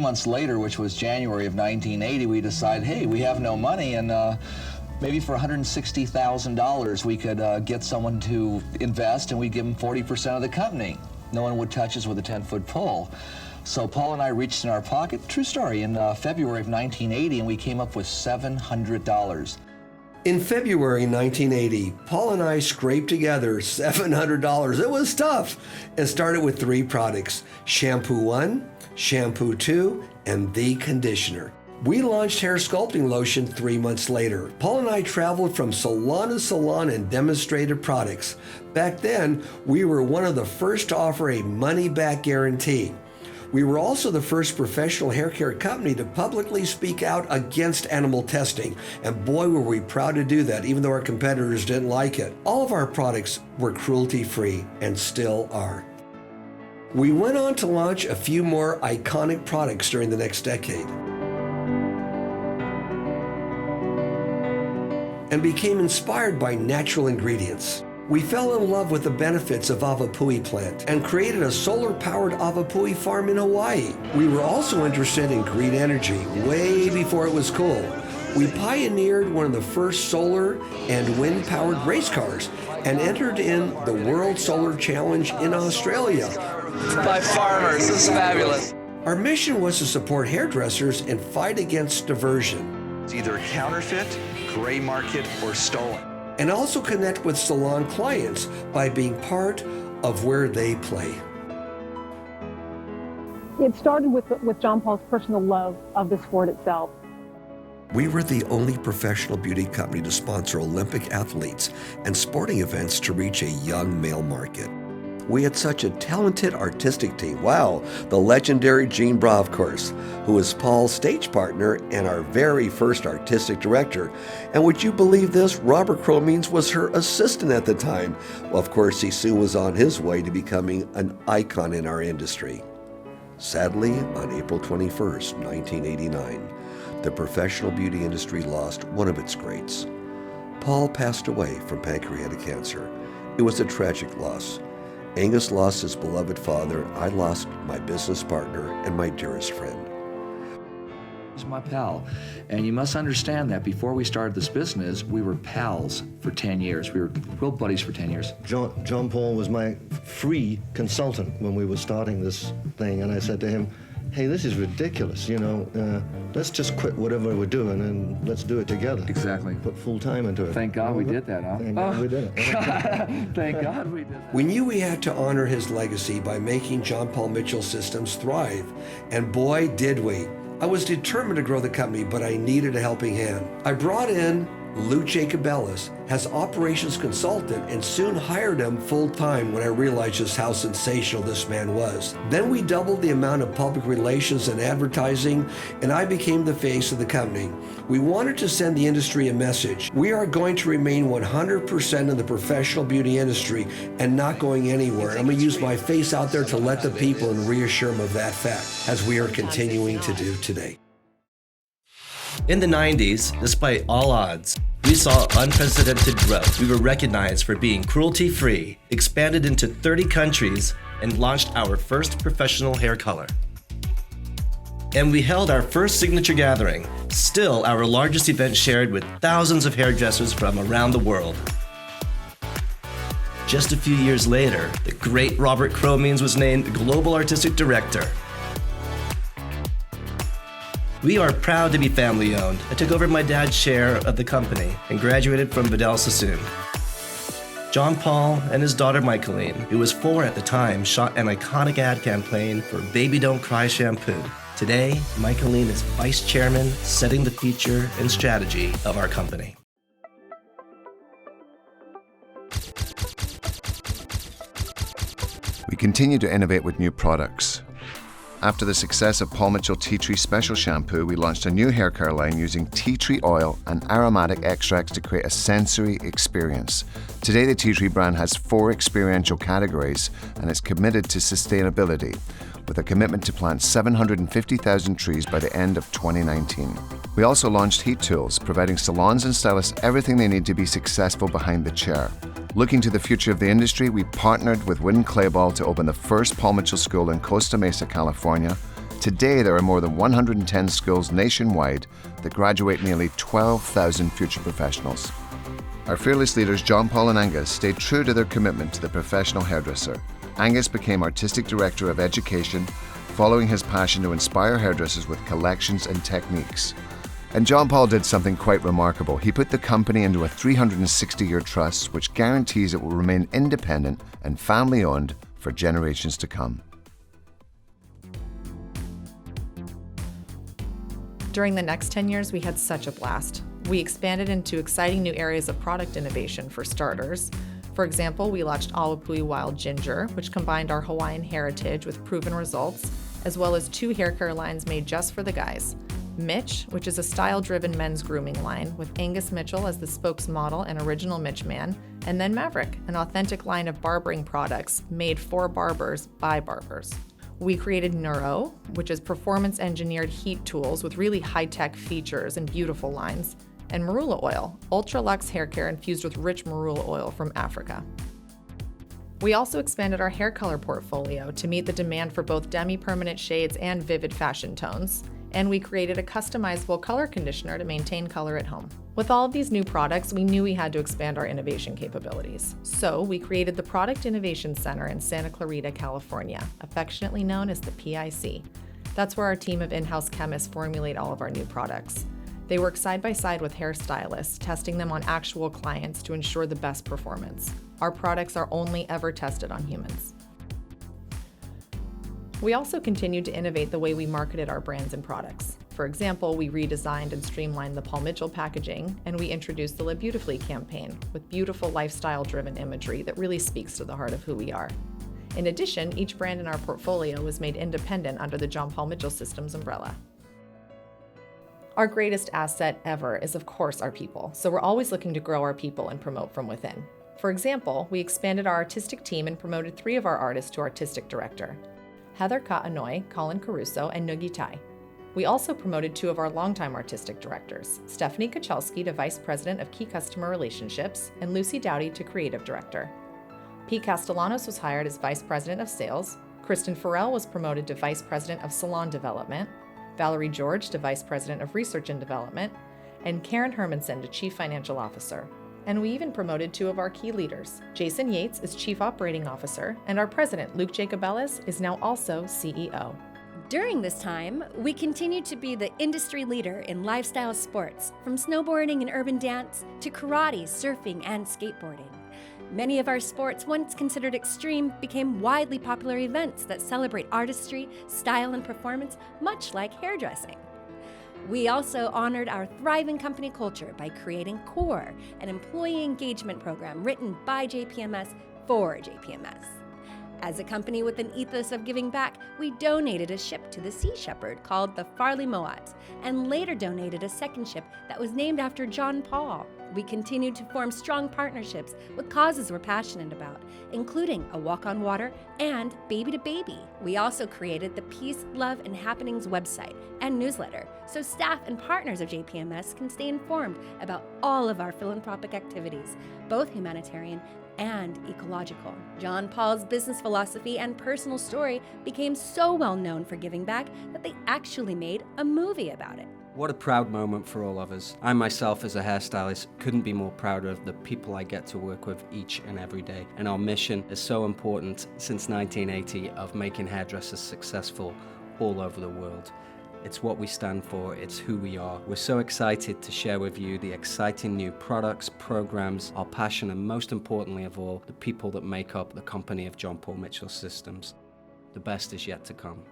months later, which was January of 1980, we decided, hey, we have no money, and maybe for $160,000 we could get someone to invest, and we'd give them 40% of the company. No one would touch us with a 10-foot pole. So Paul and I reached in our pocket, true story, in February of 1980, and we came up with $700. In February 1980, Paul and I scraped together $700. It was tough, and started with 3 products: Shampoo 1, Shampoo 2, and the conditioner. We launched hair sculpting lotion 3 months later. Paul and I traveled from salon to salon and demonstrated products. Back then, we were one of the first to offer a money-back guarantee. We were also the first professional hair care company to publicly speak out against animal testing. And boy, were we proud to do that, even though our competitors didn't like it. All of our products were cruelty-free and still are. We went on to launch a few more iconic products during the next decade, and became inspired by natural ingredients. We fell in love with the benefits of Avapui plant and created a solar-powered Avapui farm in Hawaii. We were also interested in green energy way before it was cool. We pioneered one of the first solar and wind-powered race cars and entered in the World Solar Challenge in Australia. By farmers, this is fabulous. Our mission was to support hairdressers and fight against diversion. It's either counterfeit, gray market, or stolen. And also connect with salon clients by being part of where they play. It started with John Paul's personal love of the sport itself. We were the only professional beauty company to sponsor Olympic athletes and sporting events to reach a young male market. We had such a talented artistic team. Wow, the legendary Jean Bra, of course, who was Paul's stage partner and our very first artistic director. And would you believe this? Robert Cromines was her assistant at the time. Well, of course, he soon was on his way to becoming an icon in our industry. Sadly, on April 21st, 1989, the professional beauty industry lost one of its greats. Paul passed away from pancreatic cancer. It was a tragic loss. Angus lost his beloved father. I lost my business partner and my dearest friend. He's my pal. And you must understand that before we started this business, we were pals for 10 years. We were real buddies for 10 years. John Paul was my free consultant when we were starting this thing, and I said to him, hey, this is ridiculous, let's just quit whatever we're doing and let's do it together. Exactly. Put full time into it. Thank God we did that, huh? Thank God we did it. Thank God we did that. We knew we had to honor his legacy by making John Paul Mitchell systems thrive, and boy, did we. I was determined to grow the company, but I needed a helping hand. I brought in Lou Jacobellis as operations consultant and soon hired him full-time when I realized just how sensational this man was. Then we doubled the amount of public relations and advertising, and I became the face of the company. We wanted to send the industry a message. We are going to remain 100% in the professional beauty industry and not going anywhere. I'm going to use my face out there to let the people and reassure them of that fact, as we are continuing to do today. In the 90s, despite all odds, we saw unprecedented growth. We were recognized for being cruelty-free, expanded into 30 countries, and launched our first professional hair color. And we held our first signature gathering, still our largest event shared with thousands of hairdressers from around the world. Just a few years later, the great Robert Cromines was named Global Artistic Director. We are proud to be family-owned. I took over my dad's share of the company and graduated from Vidal Sassoon. John Paul and his daughter Michaeline, who was 4 at the time, shot an iconic ad campaign for Baby Don't Cry shampoo. Today, Michaeline is vice chairman, setting the future and strategy of our company. We continue to innovate with new products. After the success of Paul Mitchell Tea Tree Special Shampoo, we launched a new hair care line using tea tree oil and aromatic extracts to create a sensory experience. Today, the Tea Tree brand has 4 experiential categories and is committed to sustainability, with a commitment to plant 750,000 trees by the end of 2019. We also launched heat tools, providing salons and stylists everything they need to be successful behind the chair. Looking to the future of the industry, we partnered with Win Clayball to open the first Paul Mitchell School in Costa Mesa, California, Today, there are more than 110 schools nationwide that graduate nearly 12,000 future professionals. Our fearless leaders, John Paul and Angus, stayed true to their commitment to the professional hairdresser. Angus became Artistic Director of Education, following his passion to inspire hairdressers with collections and techniques. And John Paul did something quite remarkable. He put the company into a 360-year trust, which guarantees it will remain independent and family-owned for generations to come. During the next 10 years, we had such a blast. We expanded into exciting new areas of product innovation for starters. For example, we launched Awapui Wild Ginger, which combined our Hawaiian heritage with proven results, as well as 2 hair care lines made just for the guys. Mitch, which is a style-driven men's grooming line with Angus Mitchell as the spokesmodel and original Mitch Man, and then Maverick, an authentic line of barbering products made for barbers by barbers. We created Neuro, which is performance-engineered heat tools with really high-tech features and beautiful lines, and Marula Oil, ultra-luxe hair care infused with rich marula oil from Africa. We also expanded our hair color portfolio to meet the demand for both demi-permanent shades and vivid fashion tones, and we created a customizable color conditioner to maintain color at home. With all of these new products, we knew we had to expand our innovation capabilities. So we created the Product Innovation Center in Santa Clarita, California, affectionately known as the PIC. That's where our team of in-house chemists formulate all of our new products. They work side by side with hairstylists, testing them on actual clients to ensure the best performance. Our products are only ever tested on humans. We also continued to innovate the way we marketed our brands and products. For example, we redesigned and streamlined the Paul Mitchell packaging, and we introduced the Live Beautifully campaign with beautiful lifestyle-driven imagery that really speaks to the heart of who we are. In addition, each brand in our portfolio was made independent under the John Paul Mitchell Systems umbrella. Our greatest asset ever is, of course, our people, so we're always looking to grow our people and promote from within. For example, we expanded our artistic team and promoted 3 of our artists to artistic director: Heather Ka'anoi, Colin Caruso, and Nugi Tai. We also promoted 2 of our longtime artistic directors, Stephanie Kachelski to Vice President of Key Customer Relationships and Lucy Dowdy to Creative Director. Pete Castellanos was hired as Vice President of Sales, Kristen Farrell was promoted to Vice President of Salon Development, Valerie George to Vice President of Research and Development, and Karen Hermanson to Chief Financial Officer. And we even promoted 2 of our key leaders. Jason Yates is Chief Operating Officer, and our President, Luke Jacobellis, is now also CEO. During this time, we continued to be the industry leader in lifestyle sports, from snowboarding and urban dance to karate, surfing, and skateboarding. Many of our sports, once considered extreme, became widely popular events that celebrate artistry, style, and performance, much like hairdressing. We also honored our thriving company culture by creating CORE, an employee engagement program written by JPMS for JPMS. As a company with an ethos of giving back, we donated a ship to the Sea Shepherd called the Farley Moat, and later donated a second ship that was named after John Paul. We continued to form strong partnerships with causes we're passionate about, including A Walk on Water and Baby to Baby. We also created the Peace, Love, and Happenings website and newsletter, so staff and partners of JPMS can stay informed about all of our philanthropic activities, both humanitarian and ecological. John Paul's business philosophy and personal story became so well known for giving back that they actually made a movie about it. What a proud moment for all of us. I myself, as a hairstylist, couldn't be more proud of the people I get to work with each and every day. And our mission is so important since 1980 of making hairdressers successful all over the world. It's what we stand for, it's who we are. We're so excited to share with you the exciting new products, programs, our passion, and most importantly of all, the people that make up the company of John Paul Mitchell Systems. The best is yet to come.